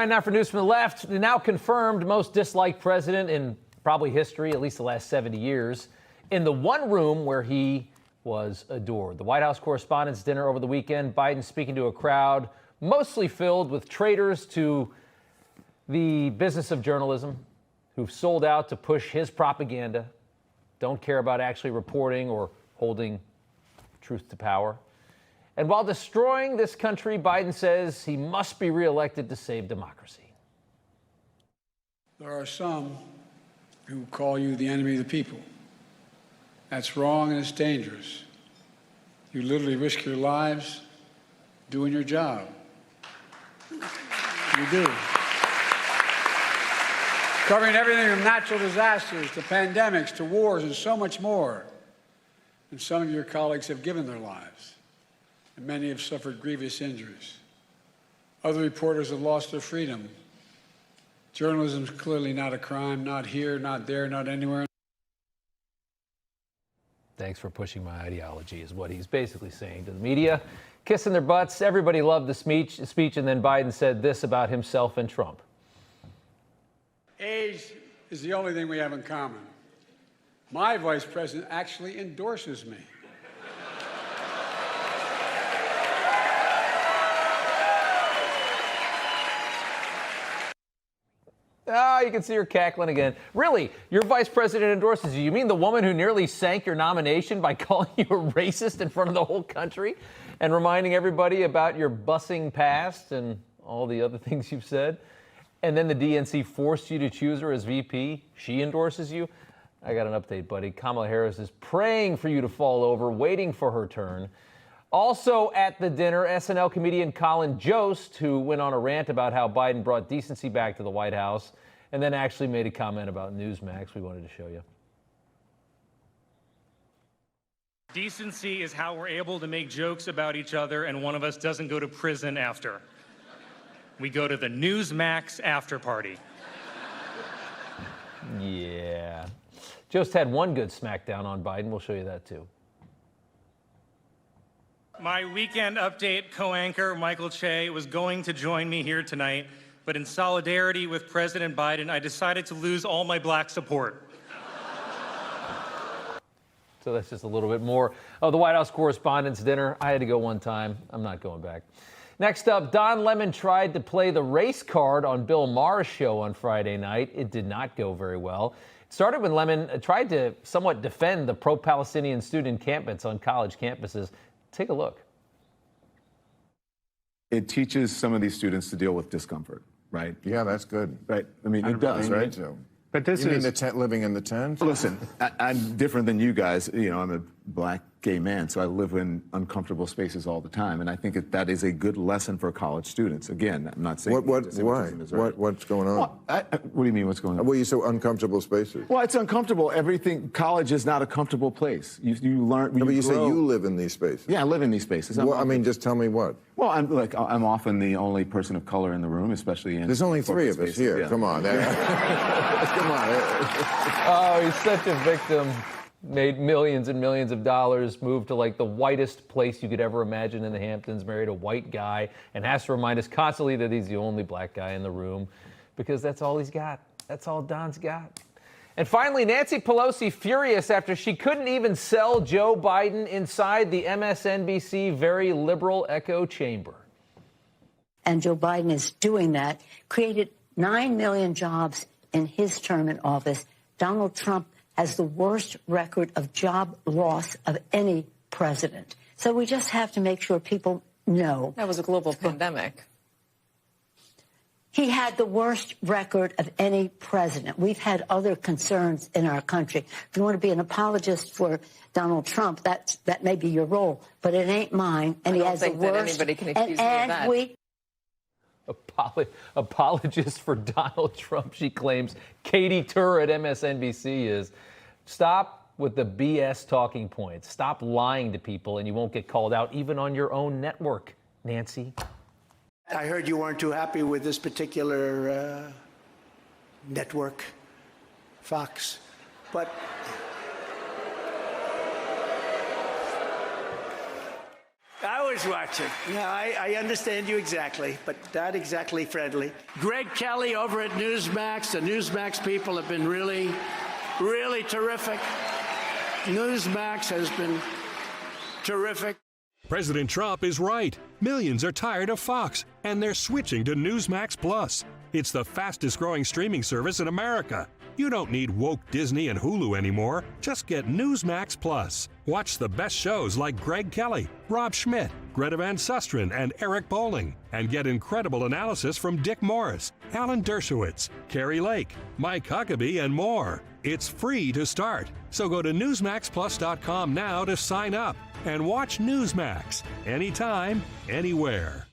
Time now for news from the left. The now confirmed most disliked president in probably history, at least the last 70 years, in the one room where he was adored. The White House Correspondents Dinner over the weekend, Biden speaking to a crowd mostly filled with traitors to the business of journalism who've sold out to push his propaganda, don't care about actually reporting or holding truth to power. And while destroying this country, Biden says he must be reelected to save democracy. There are some who call you the enemy of the people. That's wrong and it's dangerous. You literally risk your lives doing your job. You do. Covering everything from natural disasters to pandemics to wars and so much more. And some of your colleagues have given their lives, and many have suffered grievous injuries. Other reporters have lost their freedom. Journalism is clearly not a crime, not here, not there, not anywhere. Thanks for pushing my ideology, is what he's basically saying to the media. Kissing their butts. Everybody loved the speech, and then Biden said this about himself and Trump. Age is the only thing we have in common. My vice president actually endorses me. Ah, you can see her cackling again. Really? Your vice president endorses you? You mean the woman who nearly sank your nomination by calling you a racist in front of the whole country and reminding everybody about your bussing past and all the other things you've said? And then the DNC forced you to choose her as VP? She endorses you? I got an update, buddy. Kamala Harris is praying for you to fall over, waiting for her turn. Also at the dinner, SNL comedian Colin Jost, who went on a rant about how Biden brought decency back to the White House, and then actually made a comment about Newsmax we wanted to show you. Decency is how we're able to make jokes about each other and one of us doesn't go to prison after. We go to the Newsmax after party. Yeah. Jost had one good smackdown on Biden. We'll show you that, too. My weekend update co-anchor, Michael Che, was going to join me here tonight, but in solidarity with President Biden, I decided to lose all my black support. So that's just a little bit more of the White House Correspondents Dinner. I had to go one time. I'm not going back. Next up, Don Lemon tried to play the race card on Bill Maher's show on Friday night. It did not go very well. It started when Lemon tried to somewhat defend the pro-Palestinian student encampments on college campuses. Take a look. It teaches some of these students to deal with discomfort, right? Yeah, that's good. Right. I mean, it does, right? So. But this you is mean the tent, living in the tent? Listen, I'm different than you guys. You know, I'm a black gay man, so I live in uncomfortable spaces all the time, and I think that is a good lesson for college students. Again, I'm not saying Why? right. What's going on? Well, what do you mean? What's going on? Well, you say uncomfortable spaces. Well, it's uncomfortable. Everything. College is not a comfortable place. You learn. No, but you say grow. you live in these spaces. Yeah, I live in these spaces. Well, I mean, just tell me what. Well, I'm often the only person of color in the room, especially in. There's only three of us spaces. here. Yeah. Come on. Come on. Oh, he's such a victim. Made millions and millions of dollars, moved to like the whitest place you could ever imagine in the Hamptons, married a white guy, and has to remind us constantly that he's the only black guy in the room because that's all he's got. That's all Don's got. And finally, Nancy Pelosi furious after she couldn't even sell Joe Biden inside the MSNBC very liberal echo chamber. And Joe Biden is doing that, created 9 million jobs in his term in office. Donald Trump has the worst record of job loss of any president. So we just have to make sure people know. That was a global pandemic. He had the worst record of any president. We've had other concerns in our country. If you want to be an apologist for Donald Trump, that may be your role, but it ain't mine. And I he don't has think the that worst. anybody can accuse me of that. Apologist for Donald Trump, she claims. Katie Tur at MSNBC is. Stop with the BS talking points. Stop lying to people and you won't get called out even on your own network, Nancy. I heard you weren't too happy with this particular network, Fox, but I always watching. Yeah, I understand you exactly, but not exactly friendly. Greg Kelly over at Newsmax. The Newsmax people have been really, really terrific. Newsmax has been terrific. President Trump is right. Millions are tired of Fox, and they're switching to Newsmax Plus. It's the fastest growing streaming service in America. You don't need woke Disney and Hulu anymore. Just get Newsmax Plus. Watch the best shows like Greg Kelly, Rob Schmitt, Greta Van Susteren, and Eric Bolling. And get incredible analysis from Dick Morris, Alan Dershowitz, Carrie Lake, Mike Huckabee, and more. It's free to start. So go to NewsmaxPlus.com now to sign up and watch Newsmax anytime, anywhere.